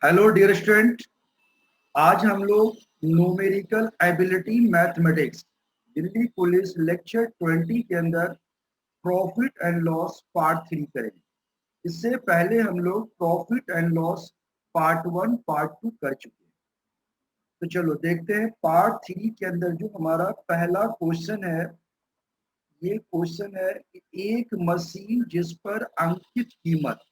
Hello dear student. आज हम लोग numerical ability mathematics Delhi police lecture 20 के अंदर प्रॉफिट एंड लॉस पार्ट 3 करेंगे। इससे पहले हम लोग profit and loss part 1 part 2 कर चुके हैं। तो चलो देखते हैं पार्ट 3 के अंदर जो हमारा पहला क्वेश्चन है। ये क्वेश्चन है कि एक मशीन जिस पर अंकित कीमत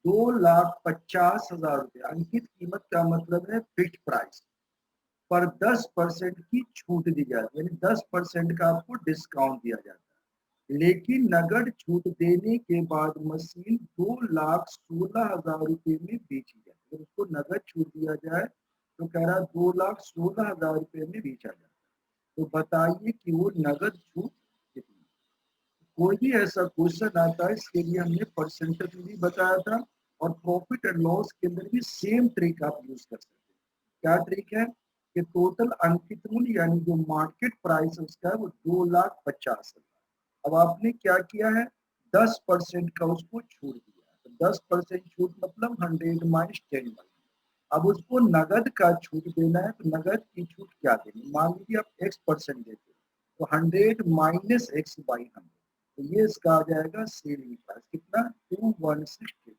2,50,000 रुपये, अंकित कीमत का मतलब है फिक्स प्राइस पर 10% की छूट दी जाती है, यानी 10% का आपको डिस्काउंट दिया जाता है। लेकिन नगद छूट देने के बाद मशीन 2,16,000 रुपये में बेची जाती है। अगर उसको नगद छूट दिया जाए तो कह रहा है 2,16,000 रुपये में बेचा जाता है। तो बताइए कि वो नगद छूट कितनी। कोई भी ऐसा क्वेश्चन आता है इसके लिए हमने परसेंटेज भी बताया था और प्रॉफिट एंड लॉस के अंदर भी सेम ट्रिक आप यूज कर सकते हैं। क्या ट्रिक है कि टोटल अंकित मूल्य यानी जो मार्केट प्राइस है उसका है वो 2,50,000। अब आपने क्या किया है 10% का उसको छूट दिया है। तो 10% छूट मतलब 100 माइनस 10। अब उसको नगद का छूट देना है तो नगद की छूट क्या देनी, मान लीजिए आप x% देते हो तो 100 माइनस एक्स बाई 100। तो ये इसका आ जाएगा सेलिंग प्राइस कितना 2,160।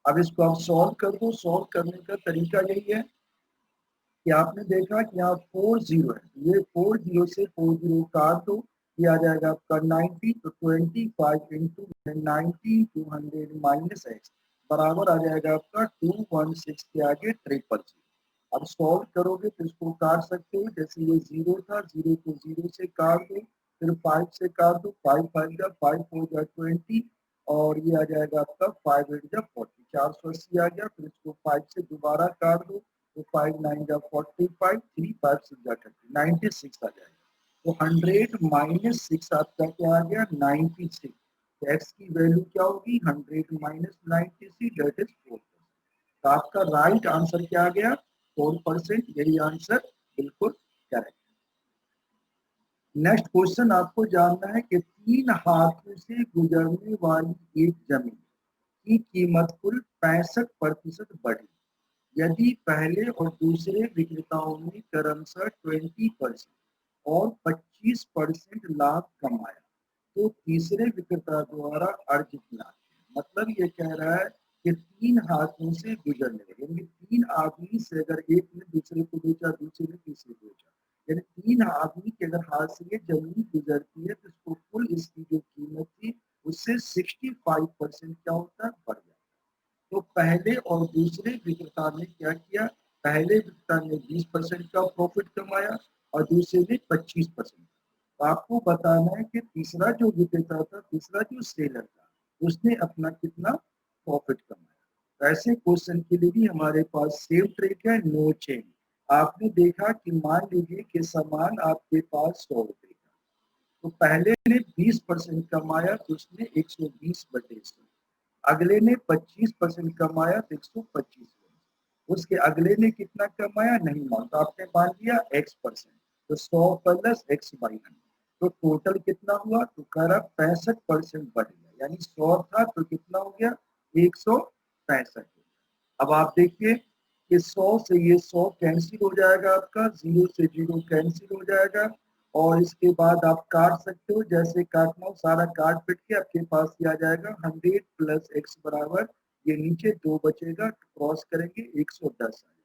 अब इसको आप सॉल्व कर दो। सॉल्व करने का तरीका यही है कि आपने देखा कि यहाँ 4 0 है, ये 4 0 से 4 0 काट दो, ये आ जाएगा आपका 90। तो 25 इंटू 90 200 माइनस एक्स बराबर आ जाएगा आपका 216 के आगे 000। अब सॉल्व करोगे तो इसको काट सकते हो, जैसे ये 0 था 0 को 0 से काट दो, फिर 5 से काट दो, 5 5 जा 5 4 जा 20 और ये आ जाएगा आपका 5 8 जा 40, 480 आ गया। फिर इसको 5 से दोबारा काट दो तो 5 9 जा 45, 3 5 6 जा 30, 96 आ जाएगा। तो 100 माइनस 6 आपका क्या आ गया 96। तो एक्स की वैल्यू क्या होगी 100 माइनस 96 दैट इज 4। तो आपका राइट आंसर क्या आ गया 4%। यही आंसर बिल्कुल करेक्ट। नेक्स्ट क्वेश्चन आपको जानना है कि 3 हाथों से गुजरने वाली एक जमीन की कीमत कुल 65% बढ़ी यदि पहले और दूसरे विक्रेताओं ने क्रमशः 20% और 25% लाभ कमाया तो तीसरे विक्रेता द्वारा अर्जित लाभ। मतलब ये कह रहा है कि 3 हाथों से गुजरने वाले यानी 3 आदमी से अगर एक ने दूसरे को बेचा, दूसरे ने तीसरे को बेचा, यानी 3 आदमी के अगर हाथ से ये जमीन गुजरती है तो इसको कुल इसकी जो कीमत थी उससे 65% क्या होता है बढ़ जाता है। तो पहले और दूसरे विक्रेता ने क्या किया, पहले विक्रेता ने 20% का प्रॉफिट कमाया और दूसरे ने 25%। तो आपको बताना है कि तीसरा जो विक्रेता था, तीसरा जो सेलर था, उसने अपना कितना प्रॉफिट कमाया। तो ऐसे क्वेश्चन के लिए भी हमारे पास सेम ट्रिक है, नो चेंज। आपने देखा कि मान लीजिए कि सामान आपके पास 100 रुपए का, तो पहले ने 20% कमाया तो उसने 120/100। अगले ने 25% कमाया तो 125। उसके अगले ने कितना कमाया नहीं मान, तो आपने मान लिया x%। तो 100 प्लस एक्स बाई 100 तो टोटल कितना हुआ, तो कह रहा 65% बढ़ गया, यानी 100 था तो कितना हो गया 165। अब आप देखिए कि 100 से ये 100 कैंसिल हो जाएगा, आपका 0 से 0 कैंसिल हो जाएगा और इसके बाद आप काट सकते हो, जैसे काटना हो सारा काट पिट के आपके पास ये आ जाएगा 100 प्लस एक्स बराबर, ये नीचे 2 बचेगा, क्रॉस करेंगे 110 आ जाएगा।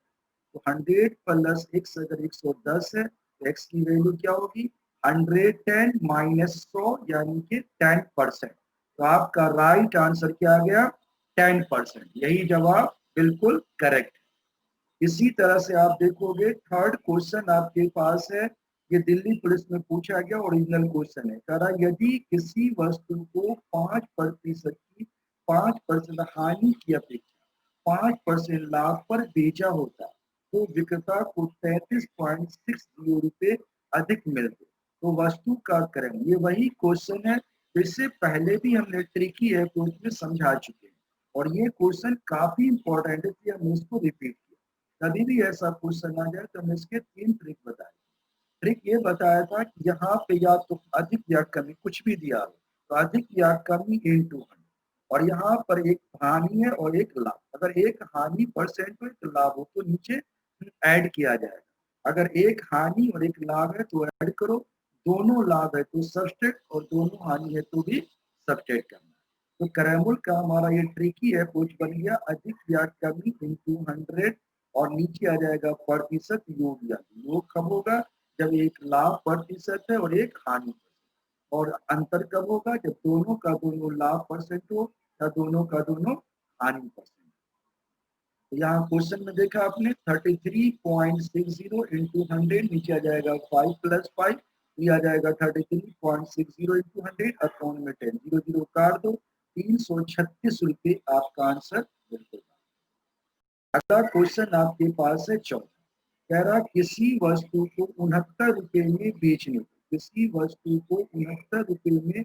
तो 100 प्लस एक्स अगर 110 है तो एक्स की वैल्यू क्या होगी 110 माइनस 100 यानी कि 10%। तो आपका राइट आंसर क्या आ गया 10%। यही जवाब बिल्कुल करेक्ट है। इसी तरह से आप देखोगे थर्ड क्वेश्चन आपके पास है, ये दिल्ली पुलिस में पूछा गया ओरिजिनल क्वेश्चन है। कह रहा यदि किसी वस्तु को 5% की 5% हानि की अपेक्षा 5% लाभ पर बेचा होता तो विक्रेता को 33.60 रुपये अधिक मिलते, तो वस्तु का क्रम। ये वही क्वेश्चन है, इससे पहले भी हमने ट्रिकी अप्रोच में समझा चुके हैं और ये क्वेश्चन काफी इंपॉर्टेंट है कि हमने इसको रिपीट किया। कभी भी ऐसा क्वेश्चन आ जाए तो हमने इसके 3 ट्रिक बताए। ट्रिक ये बताया था कि यहाँ पे या तो अधिक या कमी कुछ भी दिया हो तो अधिक या कमी × 100 और यहाँ पर एक हानि है और एक लाभ। अगर एक हानि परसेंट हो एक लाभ हो तो नीचे ऐड किया जाएगा। अगर एक हानि और एक लाभ है तो ऐड करो, दोनों लाभ है तो सबट्रैक्ट और दोनों हानि है तो भी सबट्रैक्ट करना है। तो क्रैमल का हमारा ये ट्रिकी है, कुछ बन गया अधिक या कमी इंटू 100 और नीचे आ जाएगा प्रतिशत योग या योग कब होगा जब एक लाभ प्रतिशत है और एक हानि। और अंतर कब होगा जब दोनों का दोनों लाभ परसेंट हो या दोनों का दोनों हानि परसेंट। तो यहाँ क्वेश्चन में देखा आपने 33.60 इंटू 100 नीचे आ जाएगा 5 प्लस 5, ये आ जाएगा 33.60 इंटू 100 अकाउंट में 10 जीरो जीरो काट दो, 336 रुपये आपका आंसर बिल्कुल। अगला क्वेश्चन आपके पास है 14, कह रहा किसी वस्तु को 69 रुपये में बेचने पर, किसी वस्तु को 69 रुपये में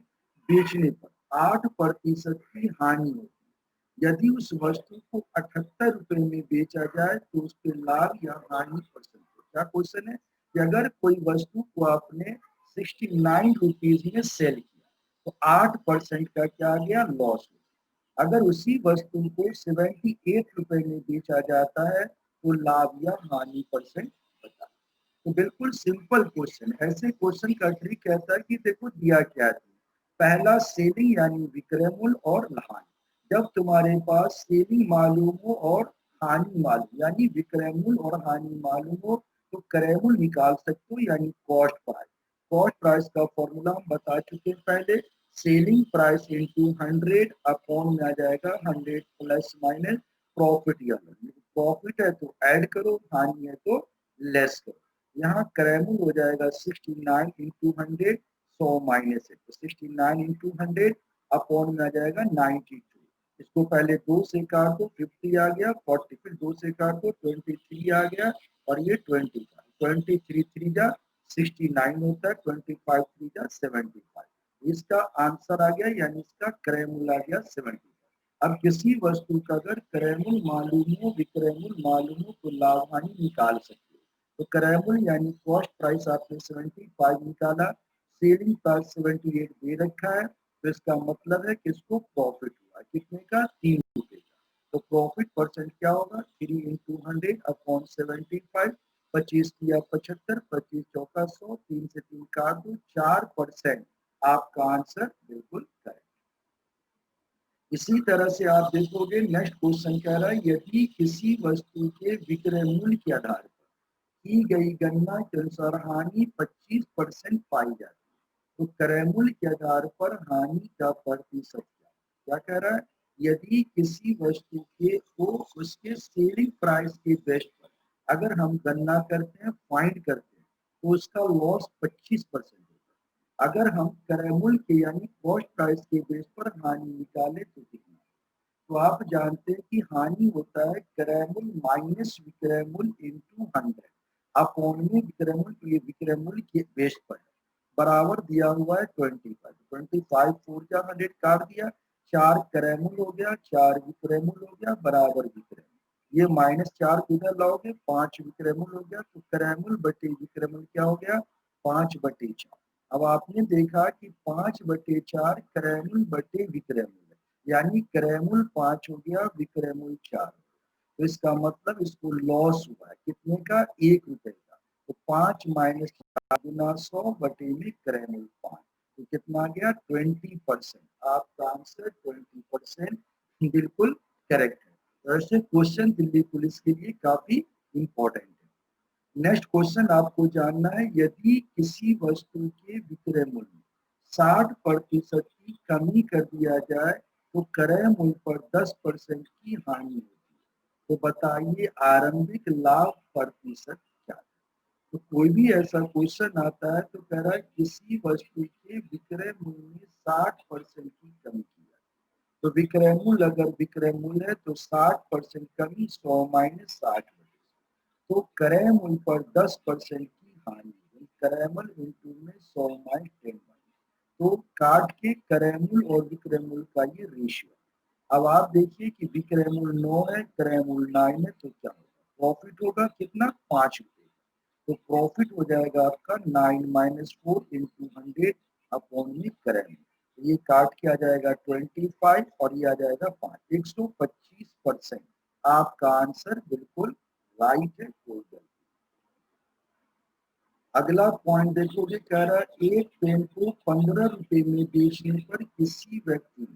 बेचने पर 8% की हानि होती है। यदि उस वस्तु को 78 रुपये में बेचा जाए तो उसके लाभ या हानि परसेंट। क्या क्वेश्चन है कि अगर कोई वस्तु को आपने 69 रुपीज में सेल किया तो 8% का क्या आ गया लॉस। अगर उसी वस्तु को 78 रुपए में बेचा जाता है तो लाभ या हानि परसेंट बता। तो बिल्कुल सिंपल क्वेश्चन। ऐसे क्वेश्चन का ट्रिक कहता है कि देखो दिया क्या है, पहला सेलिंग यानी विक्रय मूल्य और हानि। जब तुम्हारे पास सेलिंग मालूम हो और हानि मालूम यानी विक्रय मूल्य और हानि मालूम हो तो क्रय मूल्य निकाल सकते हो यानी कॉस्ट प्राइस। कॉस्ट प्राइस का फॉर्मूला हम बता चुके हैं पहले, सेलिंग प्राइस इंटू 100 अपॉन में आ जाएगा 100 प्लस माइनस प्रॉफिट या प्रॉफिट है तो ऐड करो, हानि है तो लेस करो। यहाँ क्रैमूल हो जाएगा 69 इंटू 100, 100 माइनस है तो 69 इंटू 100 अपॉन में आ जाएगा 92। इसको पहले 2 से काट दो 50 आ गया, 40 फिर 2 से काट दो 23 आ गया और ये 20 का 23 3 जा 69 होता है, 25 3 जा 75। इसका आंसर आ गया यानी इसका क्रय मूल्य आ गया 70। अब किसी वस्तु का अगर क्रय मूल्य मालूम हो विक्रय मूल्य मालूम हो तो लाभ हानि निकाल सकते हो। तो क्रय मूल्य यानी कॉस्ट प्राइस आपने 75 निकाला, सेलिंग प्राइस 78 दे रखा है तो इसका मतलब है कि इसको प्रॉफिट हुआ कितने का 3 रुपए का। तो प्रॉफिट परसेंट क्या होगा 3 इंटू 100 अपॉन 75, 25 किया 75, 25 चौका 100, 3 से 3 काट दो 4%। आपका आंसर बिल्कुल करेक्ट। इसी तरह से आप देखोगे नेक्स्ट क्वेश्चन कह रहा है यदि किसी वस्तु के विक्रय मूल्य के आधार पर की गई गणना के अनुसार हानि 25% पाई जाती है तो क्रय मूल्य के आधार पर हानि का प्रतिशत क्या कह रहा है। यदि किसी वस्तु के को उसके सेलिंग प्राइस के बेस पर अगर हम गणना करते हैं फाइंड करते हैं तो उसका लॉस 25% होगा। अगर हम क्रय मूल्य के यानी कॉस्ट प्राइस के बेस पर हानि निकाले तो कितना। तो आप जानते हैं कि हानि होता है क्रय मूल्य माइनस विक्रय मूल्य इंटू 100 अपॉन में विक्रय मूल्य, तो ये विक्रय मूल्य के बेस पर है, बराबर दिया हुआ है 25। 25 4 जा 100 काट दिया, 4 क्रय मूल्य हो गया 4 विक्रय मूल्य हो गया बराबर विक्रय मूल्य। ये माइनस 4 इधर लाओगे 5 विक्रय मूल्य हो गया तो क्रय मूल्य बटे विक्रय मूल्य क्या हो गया 5/4। अब आपने देखा कि 5/4 क्रय मूल्य बटे विक्रय मूल्य यानी क्रय मूल्य 5 हो गया विक्रय मूल्य 4। तो इसका मतलब इसको लॉस हुआ है कितने का 1 रुपए का। तो 5 माइनस 4 गुना 100 बटे में क्रय मूल्य 5 तो कितना आ गया 20%। आपका आंसर 20% बिल्कुल करेक्ट है। तो ऐसे क्वेश्चन दिल्ली पुलिस के लिए काफी इंपॉर्टेंट है। नेक्स्ट क्वेश्चन आपको जानना है यदि किसी वस्तु के विक्रय मूल्य में 60% की कमी कर दिया जाए तो क्रय मूल्य पर 10% की हानि होती है। तो बताइए आरंभिक लाभ प्रतिशत क्या है। तो कोई भी ऐसा क्वेश्चन आता है तो कह रहा है किसी वस्तु के विक्रय मूल्य में 60% की कमी की जाए। तो विक्रय मूल्य अगर विक्रय मूल्य है तो 60% कमी 100 माइनस 60 तो क्रय मूल्य पर 10% की हानि। क्रय मूल्य इंटू में 100 माइनस 10 तो काट के क्रय मूल्य और विक्रय मूल्य का ये रेशियो। अब आप देखिए कि विक्रय मूल्य 9 है क्रय मूल्य 9 है तो क्या होगा प्रॉफिट होगा कितना 5 रुपए। तो प्रॉफिट हो जाएगा आपका 9 माइनस 4 इंटू 100 अपॉन में क्रय मूल्य। ये काट के आ जाएगा 25 और ये आ जाएगा 5, 125%। आपका आंसर बिल्कुल राइट है, कोई गलती। अगला पॉइंट देखोगे, कह रहा है एक पेन को 15 रुपए में बेचने पर किसी व्यक्ति ने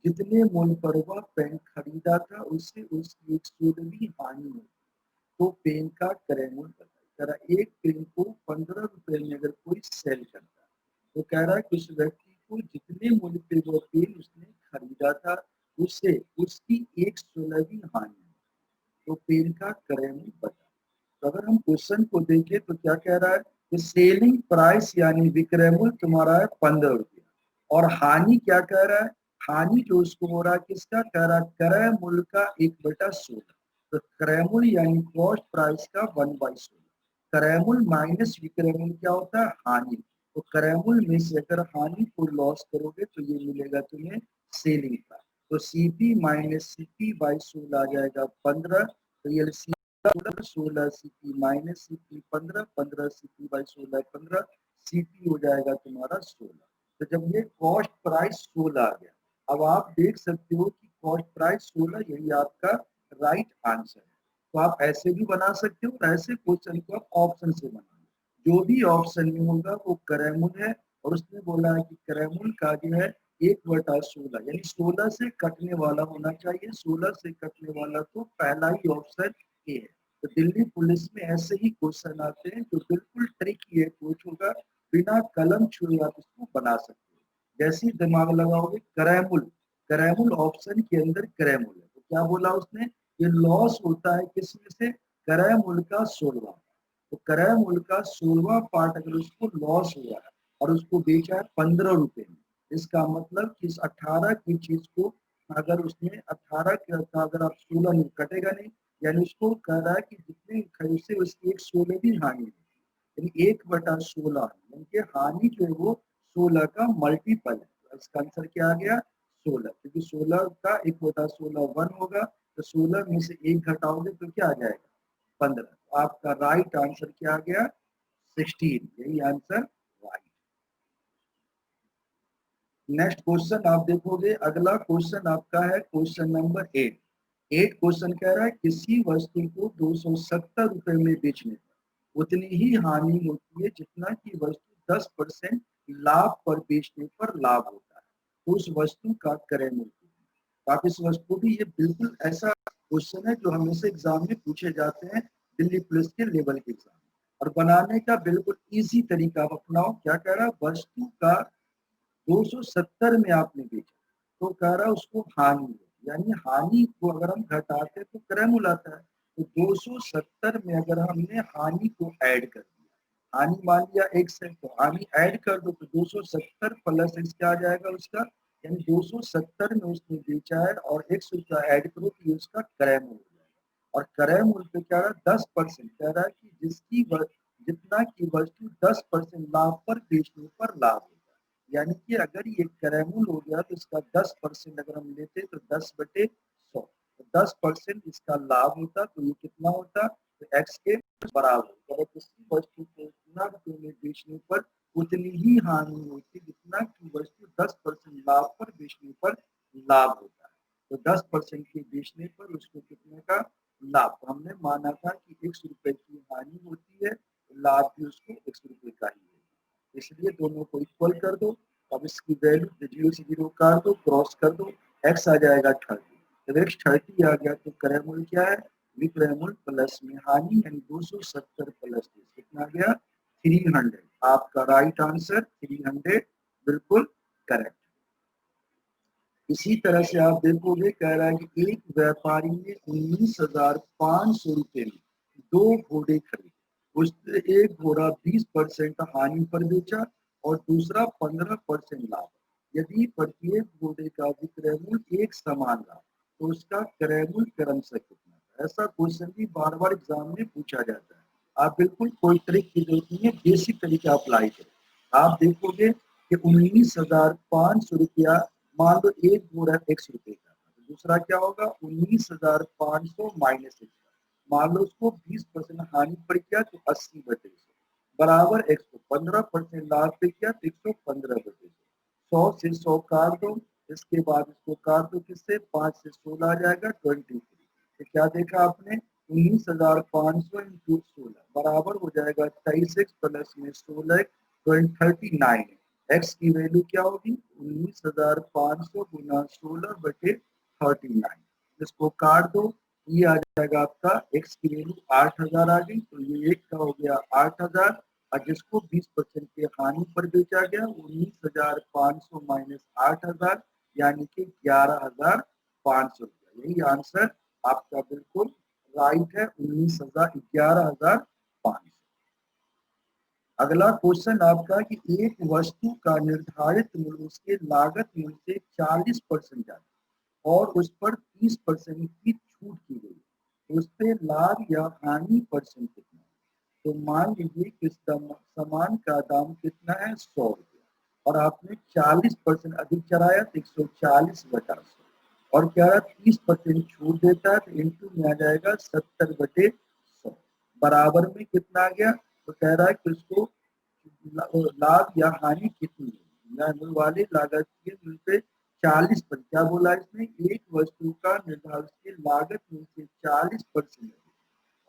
जितने मूल्य पर वह पेन खरीदा था उससे उसकी 100वीं हानि हुई, तो पेन का क्रय मूल्य बताइए। कह रहा है एक पेन को 15 रुपए में अगर कोई सेल करता है तो कह रहा है कि उस व्यक्ति को जितने मूल्य पे वो पेन उसने खरीदा था उससे उसकी 116वीं हानि हुई, तो पेन का क्रय मूल्य बताइए। तो अगर हम क्वेश्चन को देखें तो क्या कह रहा है कि सेलिंग प्राइस यानी विक्रय मूल्य तुम्हारा है 15 रुपया, और हानि क्या कह रहा है, हानि जो उसको हो रहा है किसका, कह रहा है क्रय मूल्य का 1/16। तो क्रय मूल्य यानी कॉस्ट प्राइस का 1/16, क्रय मूल्य माइनस विक्रय मूल्य क्या होता है, हानि। तो क्रय मूल्य में से अगर हानि को लॉस करोगे तो ये मिलेगा तुम्हें सेलिंग प्राइस। तो सीपी माइनस सीपी बाई 16 आ जाएगा 15। तो ये 16 CP minus CP 15, 15 CP by 16 15, CP हो जाएगा तुम्हारा 16। तो जब ये कॉस्ट प्राइस 16 आ गया, अब आप देख सकते हो कि कॉस्ट प्राइस 16 यही आपका राइट आंसर है। तो आप ऐसे भी बना सकते हो, ऐसे क्वेश्चन को आप ऑप्शन से बना, जो भी ऑप्शन में होगा वो क्रयमूल है, और उसने बोला है कि क्रयमूल का जो है 1/16 यानी 16 से कटने वाला होना चाहिए, 16 से कटने वाला तो पहला ही ऑप्शन ए है। तो दिल्ली पुलिस में ऐसे ही क्वेश्चन आते हैं जो बिल्कुल ट्रिकी है, कुछ होगा बिना कलम छुए आप इसको बना सकते हो। जैसे ही दिमाग लगाओगे क्रयमूल, क्रयमूल ऑप्शन के अंदर क्रयमूल है, तो क्या बोला उसने, ये लॉस होता है किसमें से, क्रयमूल का 16। तो क्रय मूल्य का 16वां पार्ट अगर उसको लॉस हुआ है और उसको बेचा है 15 रुपए में, इसका मतलब कि इस 18 की चीज को अगर उसने 18 का अगर आप 16 नहीं कटेगा नहीं, यानी उसको कह रहा है कि जितने खरीदे उसकी 1/16 हानि है, यानी 1/16 यानी कि हानि जो है वो 16 का मल्टीपल है। तो इसका आंसर क्या आ गया, 16, क्योंकि 16 का 1/16 1 होगा, तो 16 में से 1 घटाओगे तो क्या आ जाएगा 15। आपका राइट आंसर क्या आ गया 16, यही आंसर राइट। नेक्स्ट क्वेश्चन आप देखोगे, अगला क्वेश्चन आपका है क्वेश्चन नंबर 8। क्वेश्चन कह रहा है किसी वस्तु को 270 रुपए में बेचने पर उतनी ही हानि होती है जितना कि वस्तु 10% लाभ पर बेचने पर लाभ होता है, तो उस वस्तु का क्रय मूल्य कितना है? आप इस वस्तु भी, ये बिल्कुल ऐसा क्वेश्चन है जो हमेशा एग्जाम में पूछे जाते हैं, दिल्ली पुलिस के लेवल के एग्जाम, और बनाने का बिल्कुल इजी तरीका आप अपनाओ। क्या कह रहा है, वस्तु का 270 में आपने बेचा, तो कह रहा है उसको हानि है, यानी हानि को अगर हम घटाते हैं तो क्रय मूल्य आता है। तो 270 में अगर हमने हानि को ऐड कर दिया, हानि मान लिया x है तो हानि ऐड कर दो, तो 270 प्लस x क्या आ जाएगा उसका, यानी 270 में उसने बेचा है और x उसका ऐड करो तो ये उसका क्रय मूल्य हो जाएगा। और क्रय मूल्य पे क्या रहा है 10%, कह रहा है कि जितना की वस्तु 10% लाभ पर बेचने पर लाभ होता है, यानी कि अगर ये क्रय मूल्य हो गया तो इसका 10% अगर हम लेते तो 10/100, तो 10% इसका लाभ होता तो ये कितना होता, तो x के बराबर। अगर किसी वस्तु को उतना रुपये में बेचने पर उतनी ही हानि होती जितना की वस्तु 10% लाभ पर बेचने पर लाभ होता है, तो 10% के बेचने पर उसको कितने का लाभ, तो हमने माना था कि 100 रुपए की हानि होती है, लाभ भी उसको 100 रुपए का ही है, इसलिए दोनों को इक्वल कर दो। अब इसकी वैल्यू 0 से 0 काट दो, क्रॉस कर दो, x आ जाएगा 30। जब x 30 आ गया तो क्रय मूल्य क्या है, विक्रय मूल्य प्लस में हानि, यानी 270 प्लस कितना आ गया 300। आपका राइट आंसर 300 बिल्कुल करेक्ट। इसी तरह से आप देखोगे, कह रहा है कि एक व्यापारी ने 19,500 रुपए में 2 घोड़े खरीदे, उसने एक घोड़ा 20% हानि पर बेचा और दूसरा 15% लाभ। यदि प्रत्येक घोड़े का विक्रय मूल्य एक समान रहा तो उसका क्रय मूल्य क्रमशः कितना था? ऐसा क्वेश्चन भी बार बार एग्जाम में पूछा जाता है। आप बिल्कुल कोई ट्रिक की जरूरत नहीं है, बेसिक तरीका अप्लाई करें। आप देखोगे कि 19,500 रुपया, मान लो एक घोड़ा 100 रुपए का था, तो दूसरा क्या होगा 19,500 माइनस 100, मान लो उसको 20% हानि पर किया तो 80/100 बराबर 100, 15% लाभ पे किया तो 115/100, 100 से 100 काट दो, इसके बाद इसको काट दो किससे, 5 से 16 आ जाएगा 23। तो क्या देखा आपने, 19,500 इंटू 16 बराबर हो जाएगा 23x प्लस में 16 39। एक्स की वैल्यू क्या होगी, 19,500 गुना 16 बटे 39। इसको काट दो, ये आ जाएगा आपका एक्स की वैल्यू 8,000 आ गई, तो ये एक का हो गया 8,000, और जिसको 20% के हानि पर बेचा गया 19,500 माइनस 8,000 यानी कि 11,500 रुपया। यही आंसर आपका बिल्कुल राइट है, 11,500। अगला क्वेश्चन आपका कि एक वस्तु का निर्धारित मूल्य उसके लागत मूल्य से 40% ज्यादा और उस पर 30% की छूट की गई, तो उस पे लाभ या हानि परसेंट कितना है। तो मान लीजिए कि सामान का दाम कितना है, 100 रुपया, और आपने 40% अधिक चढ़ाया तो 140 बटा 100, और कह रहा 30% छूट देता है तो इंटू में आ जाएगा 70 बटे 100, बराबर में कितना आ गया। तो कह रहा है कि उसको लाभ या हानि कितनी है, वाले लागत के मूल्य पे 40%, क्या बोला इसने, एक वस्तु का निर्धारित की लागत में से 40%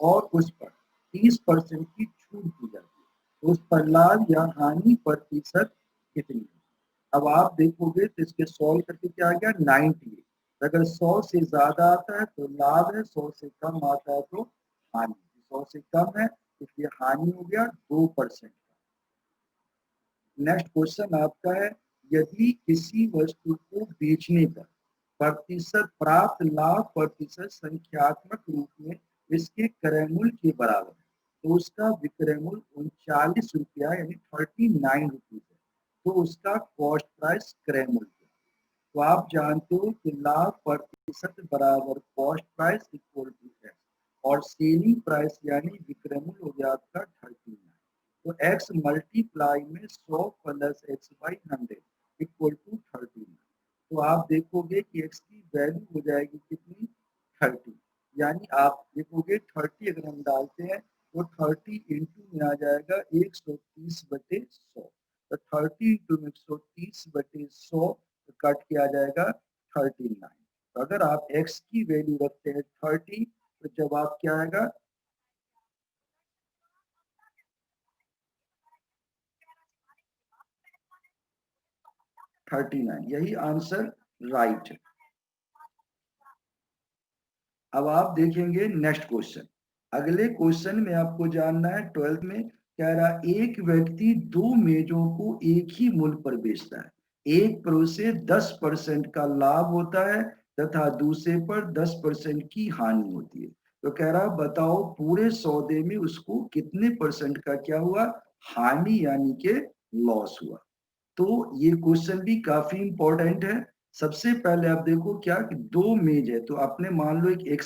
और उस पर 30% की छूट दी जाती है, तो उस पर लाभ या हानि प्रतिशत कितनी है। अब आप देखोगे तो इसके सॉल्व करके क्या आ गया 98। अगर 100 से ज्यादा आता है तो लाभ है, 100 से कम आता है तो हानि। 100 से कम है इसलिए हानि हो गया 2%। नेक्स्ट क्वेश्चन आपका है, यदि किसी वस्तु को बेचने पर प्रतिशत प्राप्त लाभ प्रतिशत संख्यात्मक रूप में इसके क्रय मूल्य के बराबर है, तो उसका विक्रय मूल्य 39 रुपया यानी 39 रुपीज है, तो उसका कॉस्ट प्राइस क्रय मूल्य है। तो आप जानते हो कि लाभ प्रतिशत बराबर कॉस्ट प्राइस इक्वल टू है, और सेलिंग प्राइस यानी विक्रय मूल्य हो गया आपका 39। तो x मल्टीप्लाई में 100 plus x by 100 equal to 39। तो आप देखोगे कि x की वैल्यू हो जाएगी कितनी, 30, यानी आप देखोगे 30 अगर हम डालते हैं तो 30 इंटू में आ जाएगा 130 बटे 100, तो 30 इंटू 130 बटे 100 कट के आ जाएगा 39। तो अगर आप x की वैल्यू रखते हैं 30 तो जवाब क्या आएगा, 39, यही आंसर राइट है। अब आप देखेंगे नेक्स्ट क्वेश्चन। अगले क्वेश्चन में आपको जानना है 12th में कह रहा एक व्यक्ति दो मेजों को एक ही मूल्य पर बेचता है, एक पर उसे 10% का लाभ होता है तथा दूसरे पर 10% की हानि होती है। तो कह रहा बताओ पूरे सौदे में उसको कितने परसेंट का क्या हुआ, हानि यानी के लॉस हुआ। तो ये क्वेश्चन भी काफी इंपॉर्टेंट है। सबसे पहले आप देखो क्या कि दो मेज है, तो आपने मान लो एक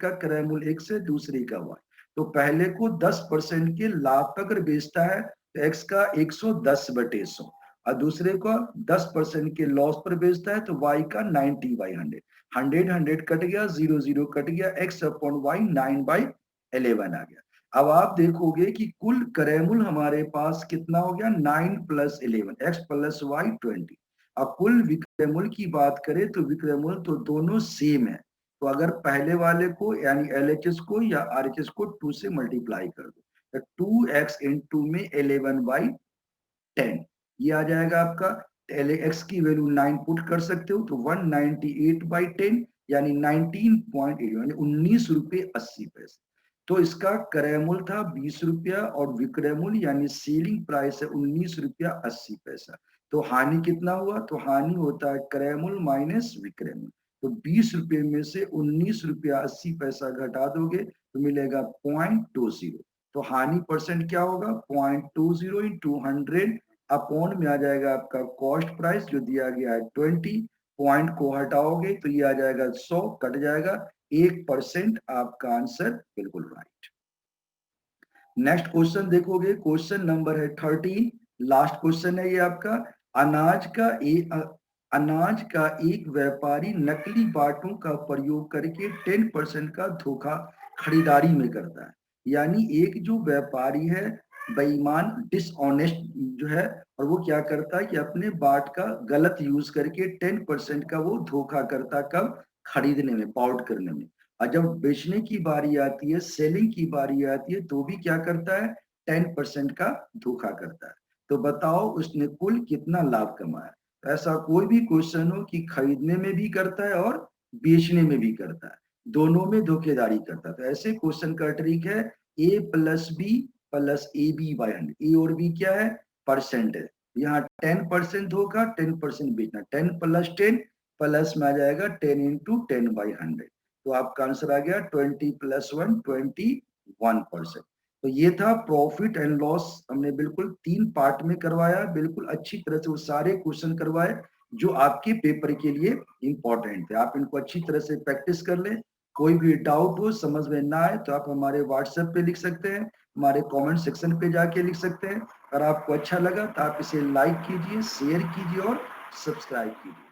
का क्रय मूल्य x है, दूसरे का y, तो पहले को 10% के लाभ पर अगर बेचता है तो x का 110 बटे 100, और दूसरे को 10% के लॉस पर बेचता है तो y का 90/100। 100 कट गया, 0 कट गया, x अपॉन y 9/11 आ गया। अब आप देखोगे कि कुल क्रय मूल्य हमारे पास कितना हो गया, 9 प्लस 11 एक्स प्लस वाई 20। अब कुल विक्रय मूल्य की बात करें तो विक्रय मूल्य तो दोनों सेम है, तो अगर पहले वाले को यानी एलएचएस को या आरएचएस को 2 से मल्टीप्लाई कर दो तो 2x इंटू में 11/10 ये आ जाएगा आपका। एक्स की वैल्यू 9 पुट कर सकते हो तो 198/10 यानी 19.8 यानी 19 रुपये 80 पैसे। तो इसका क्रय मूल्य था 20 रुपया और विक्रय मूल्य यानी सेलिंग प्राइस है 19 रुपया 80 पैसा। तो हानि कितना हुआ, तो हानि होता है क्रय मूल्य माइनस विक्रय मूल्य। तो 20 रुपये में से 19 रुपया 80 पैसा घटा दोगे तो मिलेगा 0.20। तो हानि परसेंट क्या होगा, 0.20 इंटू 100 अपॉन में आ जाएगा आपका कॉस्ट प्राइस जो दिया गया है 20। पॉइंट को हटाओगे तो ये आ जाएगा 100 कट जाएगा, 1% आपका आंसर बिल्कुल राइट। नेक्स्ट क्वेश्चन देखोगे, क्वेश्चन नंबर है 13, लास्ट क्वेश्चन है ये आपका। अनाज का अनाज का एक व्यापारी नकली बाटों का प्रयोग करके 10% का धोखा खरीदारी में करता है। यानी एक जो व्यापारी है बेईमान डिसऑनेस्ट जो है, और वो क्या करता है कि अपने बाट का गलत यूज करके 10% का वो धोखा करता, कब? खरीदने में, पाउट करने में। और जब बेचने की बारी आती है, सेलिंग की बारी आती है, तो भी क्या करता है? 10% का धोखा करता है। तो बताओ उसने कुल कितना लाभ कमाया? तो ऐसा कोई भी क्वेश्चन हो कि खरीदने में भी करता है और बेचने में भी करता है, दोनों में धोखेधारी करता है, तो ऐसे क्वेश्चन का ट्रिक है A plus B plus A B by 100। A और बी क्या है? परसेंट है। यहाँ 10% होगा, 10% बेचना, 10 प्लस 10 प्लस में आ जाएगा 10 इंटू 10/100। तो आपका आंसर आ गया 20 प्लस 1 21%। तो ये था प्रॉफिट एंड लॉस, हमने बिल्कुल 3 पार्ट में करवाया, बिल्कुल अच्छी तरह से वो सारे क्वेश्चन करवाए जो आपके पेपर के लिए इंपॉर्टेंट है। आप इनको अच्छी तरह से प्रैक्टिस कर लें। कोई भी डाउट हो, समझ में ना आए, तो आप हमारे व्हाट्सएप पे लिख सकते हैं, हमारे कमेंट सेक्शन पे जाके लिख सकते हैं। अगर आपको अच्छा लगा तो आप इसे लाइक कीजिए, शेयर कीजिए और सब्सक्राइब कीजिए।